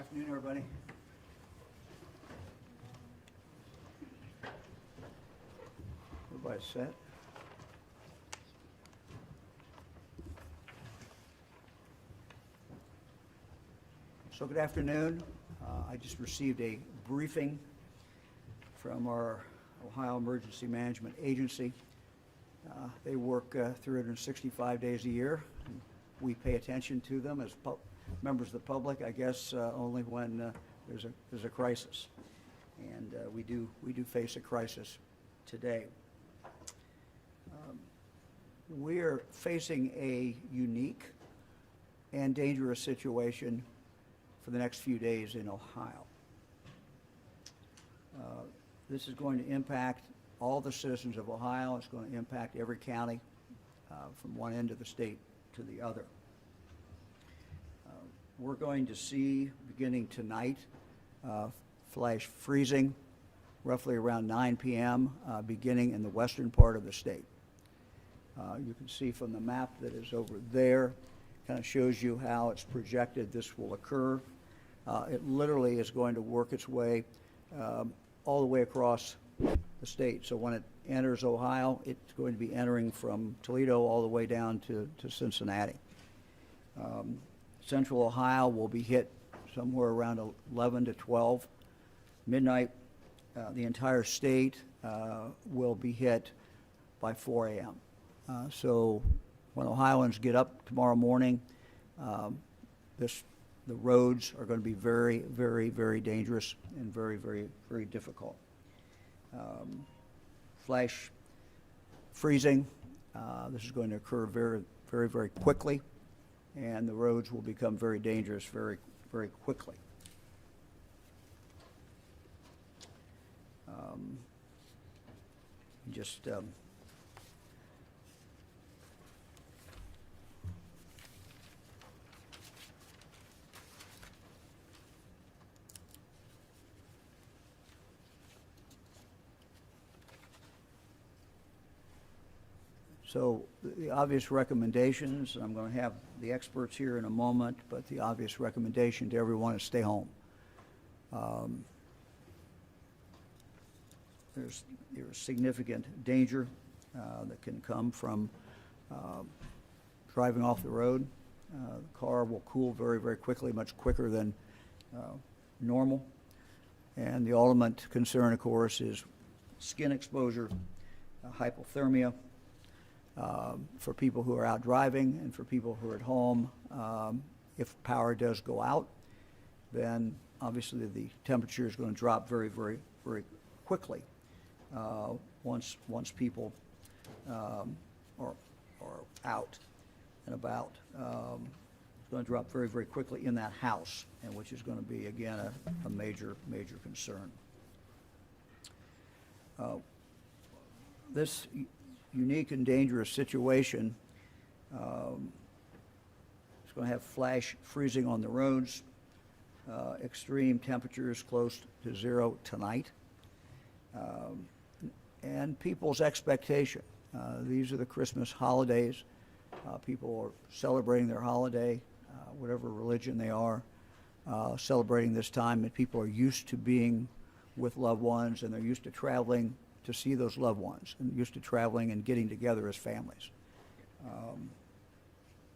Afternoon, everybody. Everybody's set? So good afternoon. I just received a briefing from our Ohio Emergency Management Agency. They work 365 days a year. And we pay attention to them as members of the public, I guess, only when there's a crisis. And we do face a crisis today. We are facing a unique and dangerous situation for the next few days in Ohio. This is going to impact all the citizens of Ohio. It's going to impact every county from one end of the state to the other. We're going to see, beginning tonight, flash freezing roughly around 9 p.m., beginning in the western part of the state. You can see from the map that is over there, kind of shows you how it's projected this will occur. It literally is going to work its way all the way across the state. So when it enters Ohio, it's going to be entering from Toledo all the way down to Cincinnati. Central Ohio will be hit somewhere around 11 to 12 midnight. The entire state will be hit by 4 a.m. So when Ohioans get up tomorrow morning, the roads are going to be very, very, very dangerous and very, very, very difficult. Flash freezing, this is going to occur very, very, very quickly, and the roads will become very dangerous very, very quickly. So the obvious recommendations, I'm going to have the experts here in a moment, but the obvious recommendation to everyone is stay home. There's significant danger that can come from driving off the road. The car will cool very, very quickly, much quicker than normal. And the ultimate concern, of course, is skin exposure, hypothermia. For people who are out driving and for people who are at home, if power does go out, then obviously the temperature is going to drop very, very, very quickly once people are out and about. It's going to drop very, very quickly in that house, and which is going to be, again, a major, major concern. This unique and dangerous situation is going to have flash freezing on the roads, extreme temperatures close to zero tonight, and people's expectation. These are the Christmas holidays. People are celebrating their holiday, whatever religion they are, celebrating this time, and people are used to being with loved ones, and they're used to traveling to see those loved ones, and used to traveling and getting together as families.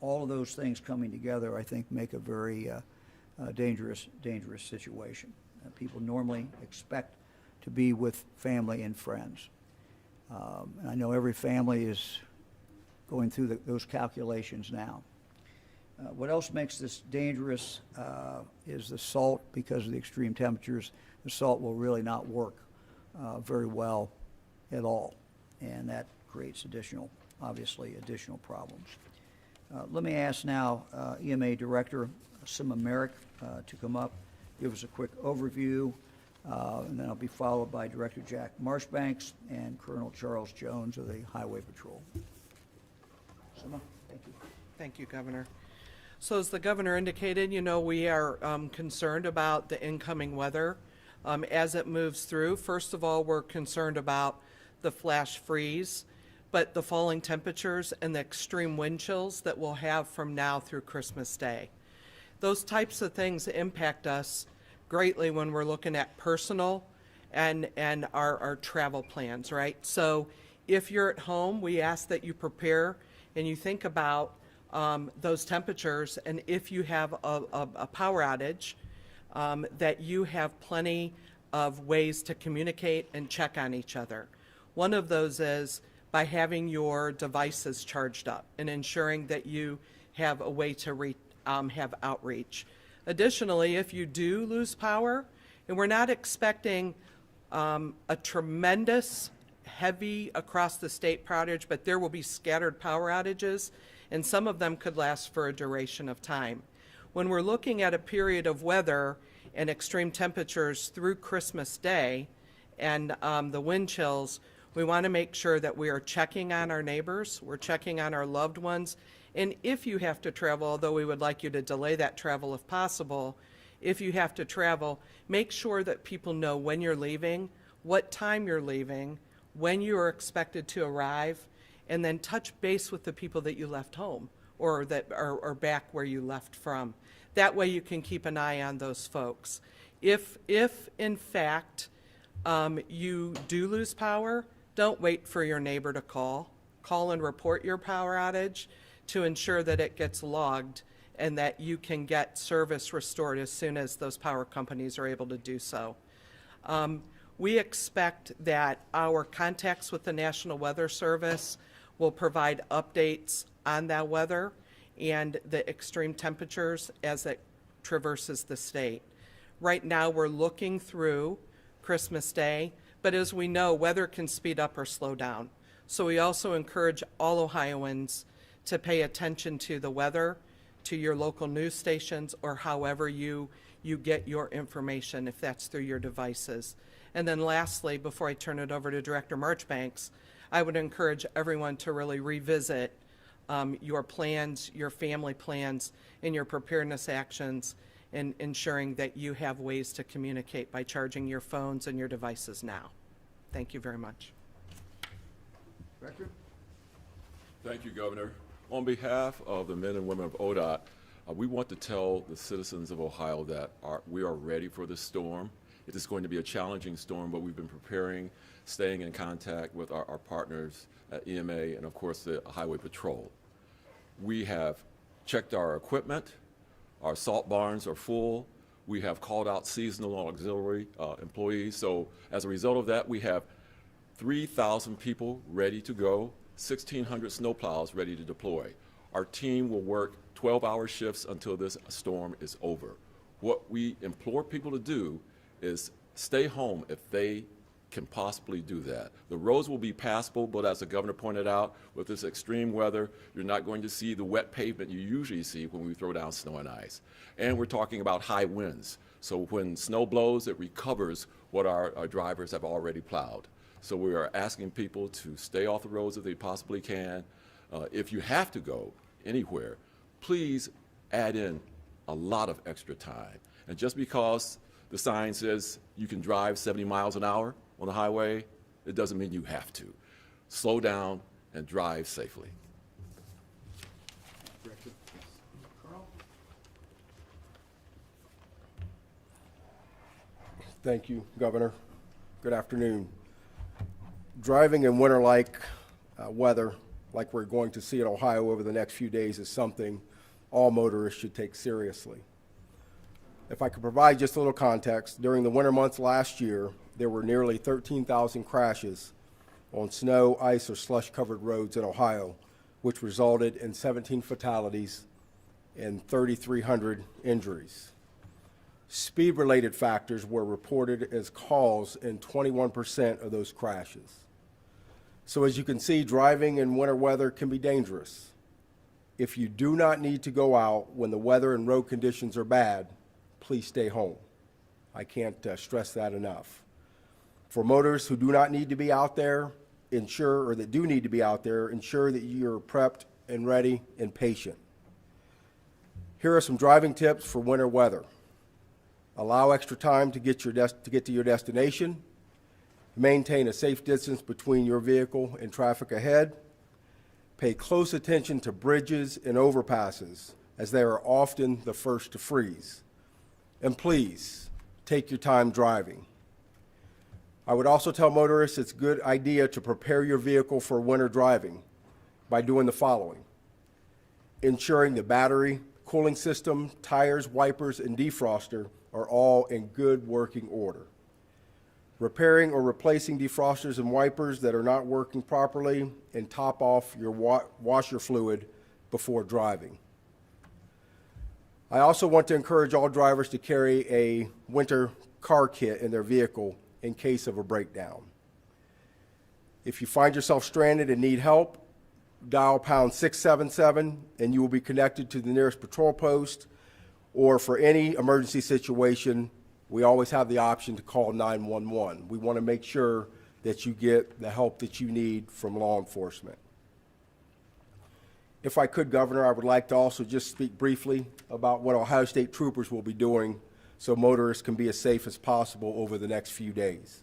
All of those things coming together, I think, make a very dangerous situation. People normally expect to be with family and friends. And I know every family is going through those calculations now. What else makes this dangerous is the salt. Because of the extreme temperatures, the salt will really not work very well at all, and that creates obviously additional problems. Let me ask now EMA Director Sima Merrick to come up, give us a quick overview, and then I'll be followed by Director Jack Marshbanks and Colonel Charles Jones of the Highway Patrol. Sima, thank you. Thank you, Governor. So as the Governor indicated, we are concerned about the incoming weather as it moves through. First of all, we're concerned about the flash freeze, but the falling temperatures and the extreme wind chills that we'll have from now through Christmas Day. Those types of things impact us greatly when we're looking at personal and our travel plans, right? So if you're at home, we ask that you prepare and you think about those temperatures, and if you have a power outage, that you have plenty of ways to communicate and check on each other. One of those is by having your devices charged up and ensuring that you have a way to have outreach. Additionally, if you do lose power, and we're not expecting a tremendous heavy across the state power outage, but there will be scattered power outages, and some of them could last for a duration of time. When we're looking at a period of weather and extreme temperatures through Christmas Day and the wind chills, we want to make sure that we are checking on our neighbors, we're checking on our loved ones, and if you have to travel, although we would like you to delay that travel if possible, if you have to travel, make sure that people know when you're leaving, what time you're leaving, when you are expected to arrive, and then touch base with the people that you left home or that are back where you left from. That way you can keep an eye on those folks. If in fact you do lose power, don't wait for your neighbor to call. Call and report your power outage to ensure that it gets logged and that you can get service restored as soon as those power companies are able to do so. We expect that our contacts with the National Weather Service will provide updates on that weather and the extreme temperatures as it traverses the state. Right now, we're looking through Christmas Day, but as we know, weather can speed up or slow down. So we also encourage all Ohioans to pay attention to the weather, to your local news stations, or however you get your information, if that's through your devices. And then lastly, before I turn it over to Director Marchbanks, I would encourage everyone to really revisit your plans, your family plans, and your preparedness actions, and ensuring that you have ways to communicate by charging your phones and your devices now. Thank you very much. Director? Thank you, Governor. On behalf of the men and women of ODOT, we want to tell the citizens of Ohio that we are ready for this storm. It is going to be a challenging storm, but we've been preparing, staying in contact with our partners at EMA and, of course, the Highway Patrol. We have checked our equipment. Our salt barns are full. We have called out seasonal and auxiliary employees. So as a result of that, we have 3,000 people ready to go, 1,600 snowplows ready to deploy. Our team will work 12-hour shifts until this storm is over. What we implore people to do is stay home if they can possibly do that. The roads will be passable, but as the governor pointed out, with this extreme weather, you're not going to see the wet pavement you usually see when we throw down snow and ice. And we're talking about high winds. So when snow blows, it recovers what our drivers have already plowed. So we are asking people to stay off the roads if they possibly can. If you have to go anywhere, please add in a lot of extra time. And just because the sign says you can drive 70 miles an hour on the highway, it doesn't mean you have to. Slow down and drive safely. Director? Carl? Thank you, Governor. Good afternoon. Driving in winter-like weather, like we're going to see in Ohio over the next few days, is something all motorists should take seriously. If I could provide just a little context, during the winter months last year, there were nearly 13,000 crashes on snow, ice, or slush-covered roads in Ohio, which resulted in 17 fatalities and 3,300 injuries. Speed-related factors were reported as cause in 21% of those crashes. So as you can see, driving in winter weather can be dangerous. If you do not need to go out when the weather and road conditions are bad, please stay home. I can't stress that enough. For motorists who do not need to be out there, that do need to be out there, ensure that you're prepped and ready and patient. Here are some driving tips for winter weather. Allow extra time to get to your destination. Maintain a safe distance between your vehicle and traffic ahead. Pay close attention to bridges and overpasses, as they are often the first to freeze. And please, take your time driving. I would also tell motorists it's a good idea to prepare your vehicle for winter driving by doing the following: ensuring the battery, cooling system, tires, wipers, and defroster are all in good working order. Repairing or replacing defrosters and wipers that are not working properly, and top off your washer fluid before driving. I also want to encourage all drivers to carry a winter car kit in their vehicle in case of a breakdown. If you find yourself stranded and need help, dial pound 677 and you will be connected to the nearest patrol post, or for any emergency situation, we always have the option to call 911. We want to make sure that you get the help that you need from law enforcement. If I could, Governor, I would like to also just speak briefly about what Ohio State troopers will be doing so motorists can be as safe as possible over the next few days.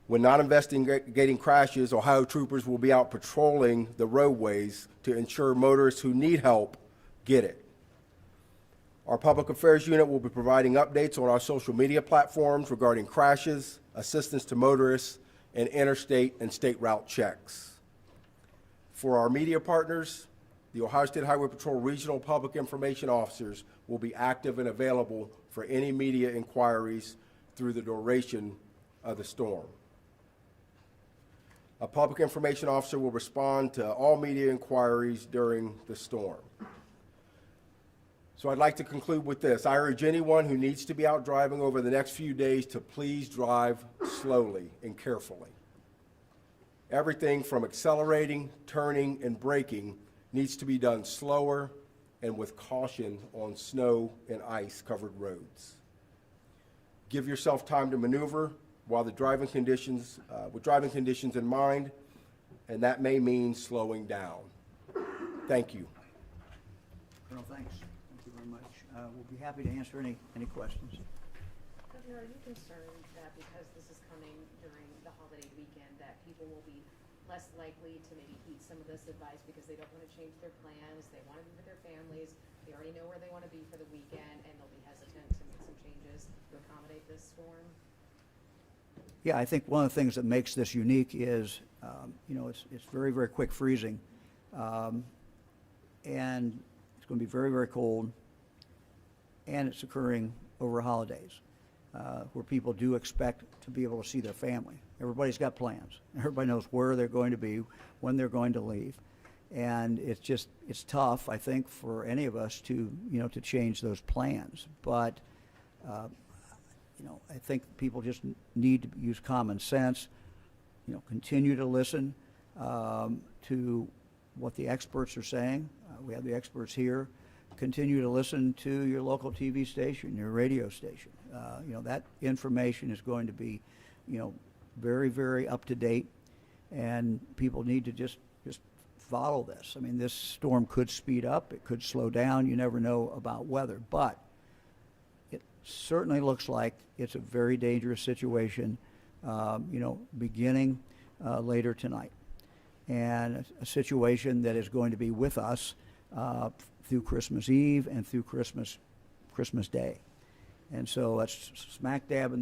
When not investigating crashes, Ohio troopers will be out patrolling the roadways to ensure motorists who need help get it. Our Public Affairs Unit will be providing updates on our social media platforms regarding crashes, assistance to motorists, and interstate and state route checks. For our media partners, the Ohio State Highway Patrol Regional Public Information Officers will be active and available for any media inquiries through the duration of the storm. A public information officer will respond to all media inquiries during the storm. So I'd like to conclude with this. I urge anyone who needs to be out driving over the next few days to please drive slowly and carefully. Everything from accelerating, turning, and braking needs to be done slower and with caution on snow and ice-covered roads. Give yourself time to maneuver while with driving conditions in mind, and that may mean slowing down. Thank you. Colonel, thanks. Thank you very much. We'll be happy to answer any questions. Governor, are you concerned that because this is coming during the holiday weekend, that people will be less likely to maybe heed some of this advice because they don't want to change their plans, they want to be with their families, they already know where they want to be for the weekend, and they'll be hesitant to make some changes to accommodate this storm? Yeah, I think one of the things that makes this unique is, it's very, very quick freezing. And it's going to be very, very cold. And it's occurring over holidays, where people do expect to be able to see their family. Everybody's got plans. Everybody knows where they're going to be, when they're going to leave. And it's tough, I think, for any of us to change those plans. But, I think people just need to use common sense, continue to listen to what the experts are saying. We have the experts here. Continue to listen to your local TV station, your radio station. That information is going to be, very, very up to date, and people need to just follow this. I mean, this storm could speed up, it could slow down. You never know about weather, but it certainly looks like it's a very dangerous situation, beginning later tonight, and a situation that is going to be with us through Christmas Eve and through Christmas Day. And so that's smack dab in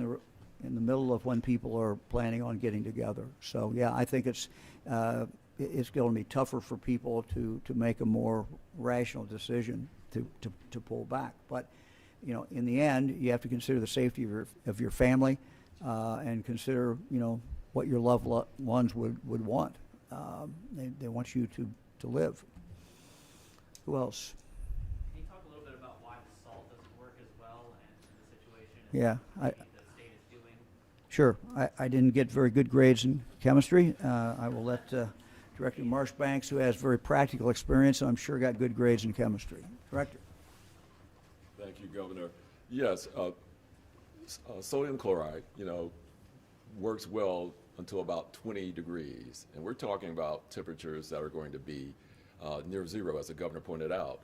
the middle of when people are planning on getting together. So yeah, I think it's going to be tougher for people to make a more rational decision to pull back. But in the end, you have to consider the safety of your family and consider what your loved ones would want. They want you to live. Who else? Can you talk a little bit about why the salt doesn't work as well and the situation Yeah, the state is doing? Sure. I didn't get very good grades in chemistry. I will let Director Marshbanks, who has very practical experience, I'm sure got good grades in chemistry. Director. Thank you, Governor. Yes, sodium chloride, works well until about 20 degrees. And we're talking about temperatures that are going to be near zero, as the governor pointed out.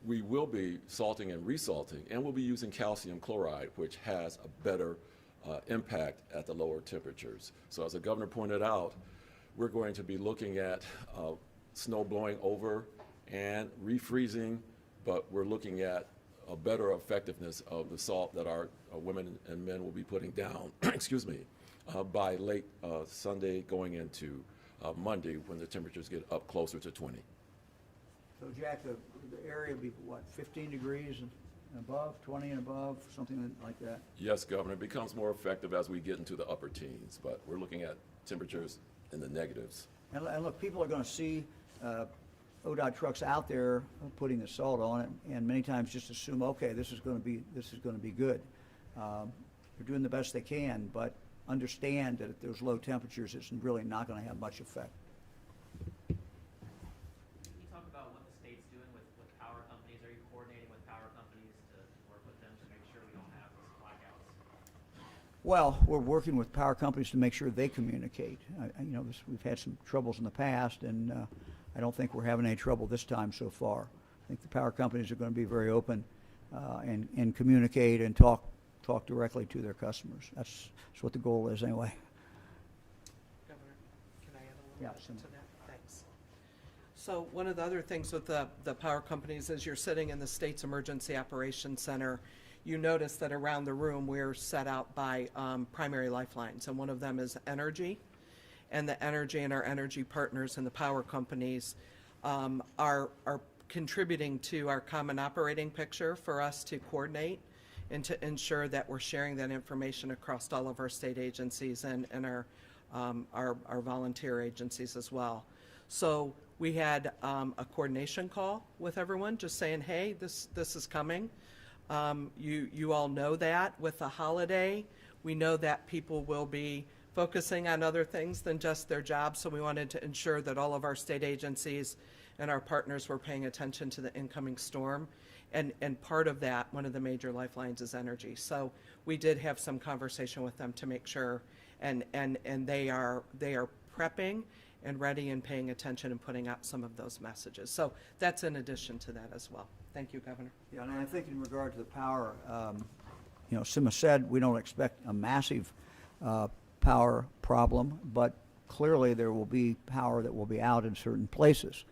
We will be salting and resalting, and we'll be using calcium chloride, which has a better impact at the lower temperatures. So as the governor pointed out, we're going to be looking at snow blowing over and refreezing but we're looking at a better effectiveness of the salt that our women and men will be putting down, excuse me, by late Sunday going into Monday when the temperatures get up closer to 20. So Jack, the area will be what, 15 degrees and above, 20 and above, something like that? Yes, Governor, it becomes more effective as we get into the upper teens, but we're looking at temperatures in the negatives. And look, people are going to see ODOT trucks out there putting the salt on it, and many times just assume, okay, this is going to be good. They're doing the best they can, but understand that at those low temperatures, it's really not going to have much effect. Can you talk about what the state's doing with power companies? Are you coordinating with power companies to work with them to make sure we don't have those blackouts? Well, we're working with power companies to make sure they communicate. We've had some troubles in the past, and I don't think we're having any trouble this time so far. I think the power companies are going to be very open and communicate and talk directly to their customers. That's what the goal is anyway. Governor, can I add a Yeah, little bit some- to that? Thanks. So one of the other things with the power companies is you're sitting in the state's emergency operations center. You notice that around the room we're set out by primary lifelines, and one of them is energy. And the energy and our energy partners and the power companies are contributing to our common operating picture for us to coordinate and to ensure that we're sharing that information across all of our state agencies and our volunteer agencies as well. So we had a coordination call with everyone, just saying, hey, this is coming. You all know that with the holiday, we know that people will be focusing on other things than just their jobs, so we wanted to ensure that all of our state agencies and our partners were paying attention to the incoming storm. And part of that, one of the major lifelines is energy. So we did have some conversation with them to make sure, and they are prepping and ready and paying attention and putting out some of those messages. So that's in addition to that as well. Thank you, Governor. Yeah, and I think in regard to the power, Sima said we don't expect a massive power problem, but clearly there will be power that will be out in certain places.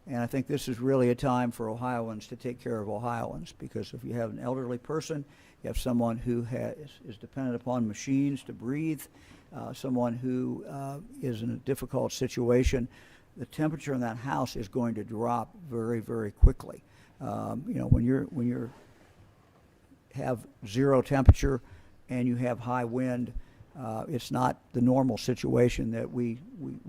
And I think this is really a time for Ohioans to take care of Ohioans, because if you have an elderly person, you have someone who is dependent upon machines to breathe, someone who is in a difficult situation, the temperature in that house is going to drop very, very quickly. When you have zero temperature and you have high wind, it's not the normal situation that we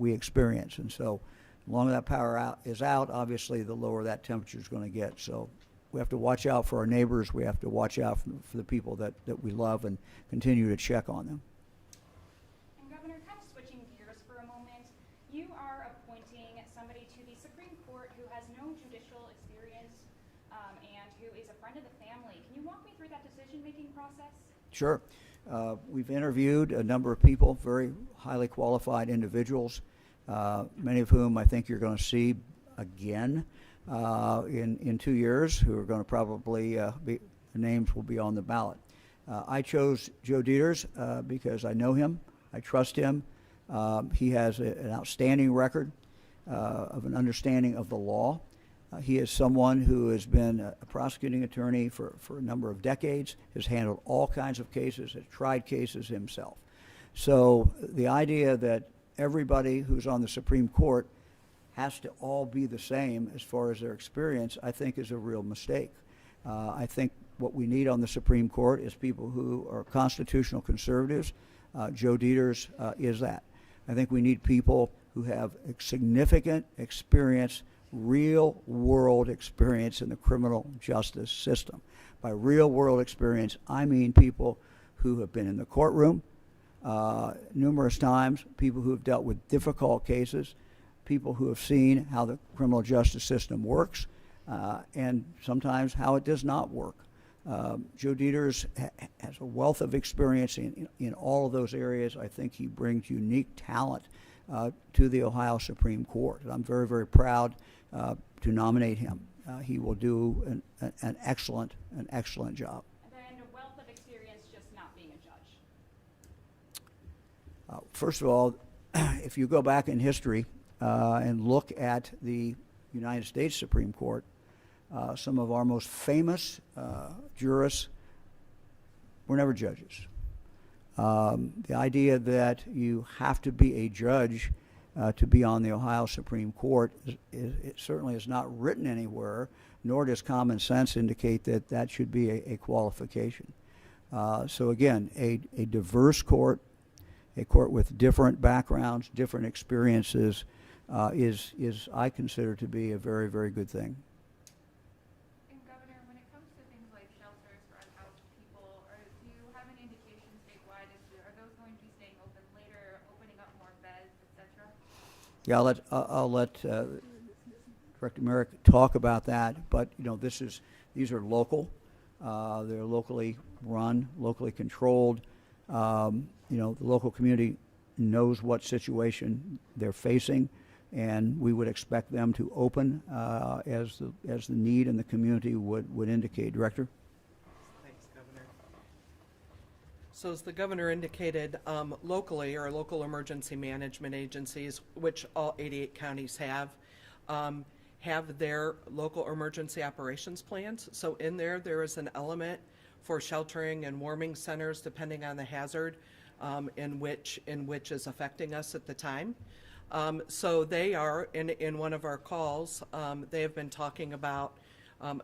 experience. And so the longer that power is out, obviously the lower that temperature is going to get. So we have to watch out for our neighbors. We have to watch out for the people that we love and continue to check on them. And Governor, kind of switching gears for a moment, you are appointing somebody to the Supreme Court who has no judicial experience and who is a friend of the family. Can you walk me through that decision-making process? Sure. We've interviewed a number of people, very highly qualified individuals, many of whom I think you're going to see again in 2 years, who are going to probably the names will be on the ballot. I chose Joe Dieters because I know him, I trust him. He has an outstanding record of an understanding of the law. He is someone who has been a prosecuting attorney for a number of decades, has handled all kinds of cases, has tried cases himself. So the idea that everybody who's on the Supreme Court has to all be the same as far as their experience, I think is a real mistake. I think what we need on the Supreme Court is people who are constitutional conservatives. Joe Dieters is that. I think we need people who have significant experience, real world experience in the criminal justice system. By real world experience, I mean people who have been in the courtroom numerous times, people who have dealt with difficult cases, people who have seen how the criminal justice system works, and sometimes how it does not work. Joe Dieters has a wealth of experience in all of those areas. I think he brings unique talent to the Ohio Supreme Court. And I'm very, very proud to nominate him. He will do an excellent job. And then a wealth of experience just not being a judge. First of all, if you go back in history and look at the United States Supreme Court, some of our most famous jurists were never judges. The idea that you have to be a judge to be on the Ohio Supreme Court it certainly is not written anywhere, nor does common sense indicate that that should be a qualification. So again, a diverse court, a court with different backgrounds, different experiences, is I consider to be a very, very good thing. And Governor, when it comes to things like shelters for unhoused people, do you have any indications statewide are those going to be staying open later, opening up more beds, etc.? Yeah, I'll let Director Merrick talk about that. But these are local. They're locally run, locally controlled. The local community knows what situation they're facing, and we would expect them to open as the need in the community would indicate. Director? Thanks, Governor. So as the governor indicated, locally, our local emergency management agencies, which all 88 counties have their local emergency operations plans. So in there is an element for sheltering and warming centers depending on the hazard in which is affecting us at the time. So they are, in one of our calls, they have been talking about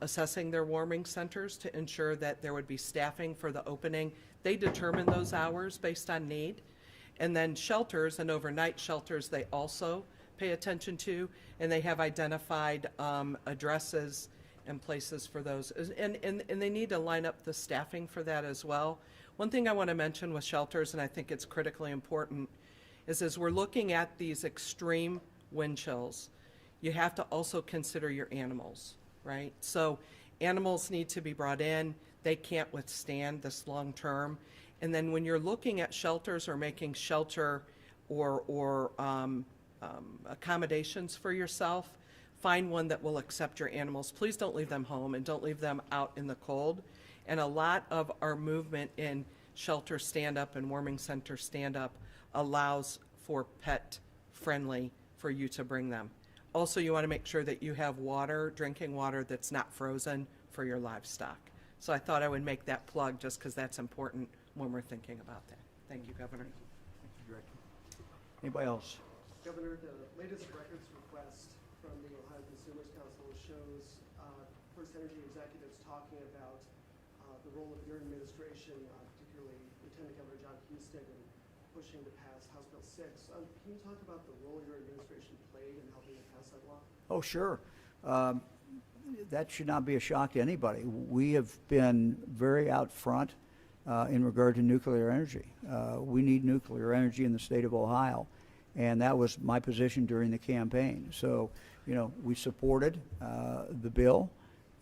assessing their warming centers to ensure that there would be staffing for the opening. They determine those hours based on need. And then shelters and overnight shelters they also pay attention to, and they have identified addresses and places for those. And they need to line up the staffing for that as well. One thing I want to mention with shelters, and I think it's critically important, is as we're looking at these extreme wind chills, you have to also consider your animals, right? So animals need to be brought in. They can't withstand this long term. And then when you're looking at shelters or making shelter or accommodations for yourself, find one that will accept your animals. Please don't leave them home and don't leave them out in the cold. And a lot of our movement in shelter stand-up and warming center stand-up allows for pet friendly for you to bring them. Also, you want to make sure that you have water, drinking water that's not frozen for your livestock. So I thought I would make that plug just because that's important when we're thinking about that. Thank you, Governor. Anybody else? Governor, the latest records request from the Ohio Consumers Council shows First Energy executives talking about the role of your administration, particularly Lieutenant Governor John Husted, in pushing to pass House Bill 6. Can you talk about the role your administration played in helping to pass that law? Oh, sure. That should not be a shock to anybody. We have been very out front in regard to nuclear energy. We need nuclear energy in the state of Ohio, and that was my position during the campaign. So, we supported the bill,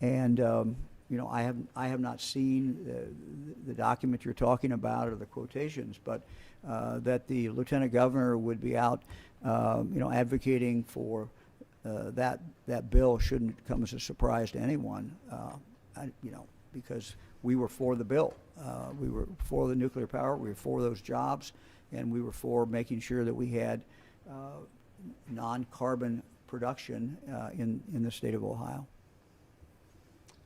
and I have not seen the document you're talking about or the quotations, but that the lieutenant governor would be out, advocating for that bill shouldn't come as a surprise to anyone, because we were for the bill. We were for the nuclear power, we were for those jobs, and we were for making sure that we had non-carbon production in the state of Ohio.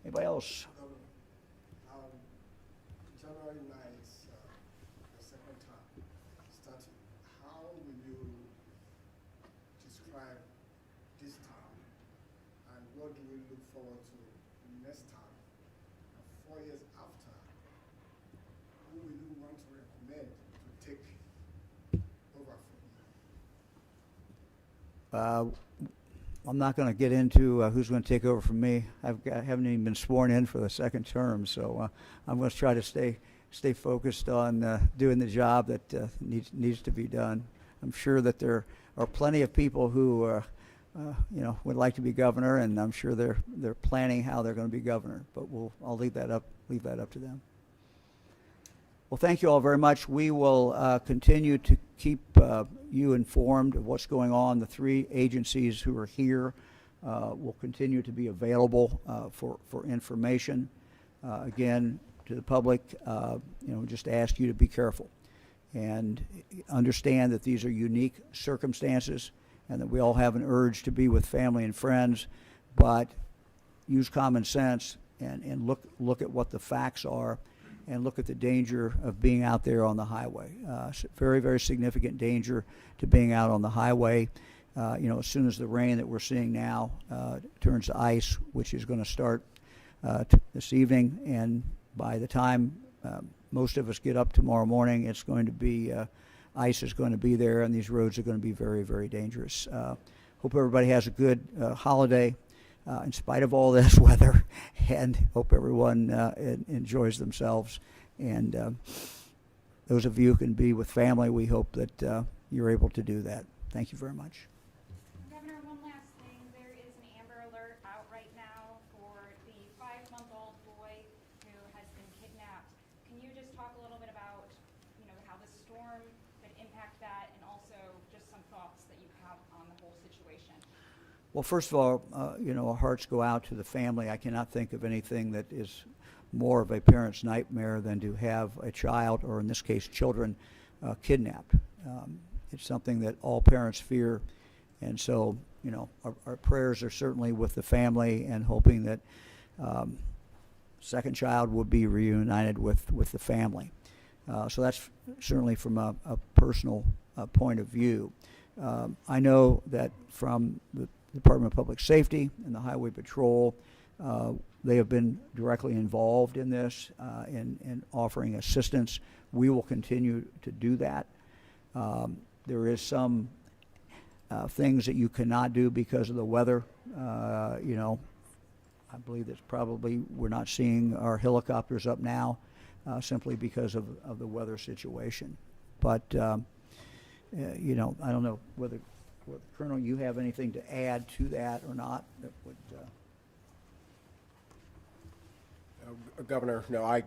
Anybody else? January 9th, the second term starting. How will you describe this term, and what do we look forward to next term? And 4 years after, who will you want to recommend to take over from you? I'm not going to get into who's going to take over from me. I haven't even been sworn in for the second term, so I'm going to try to stay focused on doing the job that needs to be done. I'm sure that there are plenty of people who would like to be governor, and I'm sure they're planning how they're going to be governor. But I'll leave that up to them. Well, thank you all very much. We will continue to keep you informed of what's going on. The 3 agencies who are here will continue to be available for information. Again, to the public, just ask you to be careful and understand that these are unique circumstances and that we all have an urge to be with family and friends, but use common sense and look at what the facts are and look at the danger of being out there on the highway. Very, very significant danger to being out on the highway. As soon as the rain that we're seeing now turns to ice, which is going to start this evening, and by the time most of us get up tomorrow morning, it's going to be ice is going to be there, and these roads are going to be very, very dangerous. Hope everybody has a good holiday in spite of all this weather, and hope everyone enjoys themselves. And those of you who can be with family, we hope that you're able to do that. Thank you very much. Governor, one last thing. There is an Amber Alert out right now for the 5-month-old boy who has been kidnapped. Can you just talk a little bit about, how the storm could impact that, and also just some thoughts that you have on the whole situation? Well, first of all, our hearts go out to the family. I cannot think of anything that is more of a parent's nightmare than to have a child, or in this case, children, kidnapped. It's something that all parents fear. And so, our prayers are certainly with the family, and hoping that second child will be reunited with the family. So that's certainly from a personal point of view. I know that from the Department of Public Safety and the Highway Patrol, they have been directly involved in this, in offering assistance. We will continue to do that. There is some things that you cannot do because of the weather. I believe that's probably, we're not seeing our helicopters up now simply because of the weather situation. But, I don't know whether Colonel, you have anything to add to that or not that would... Governor, no,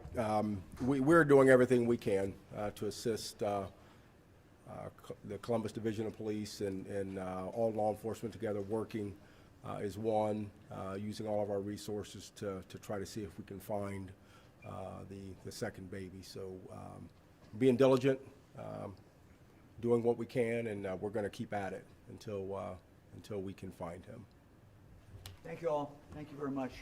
we're doing everything we can to assist the Columbus Division of Police and all law enforcement together, working as one, using all of our resources to try to see if we can find the second baby. So being diligent, doing what we can, and we're going to keep at it until we can find him. Thank you all. Thank you very much.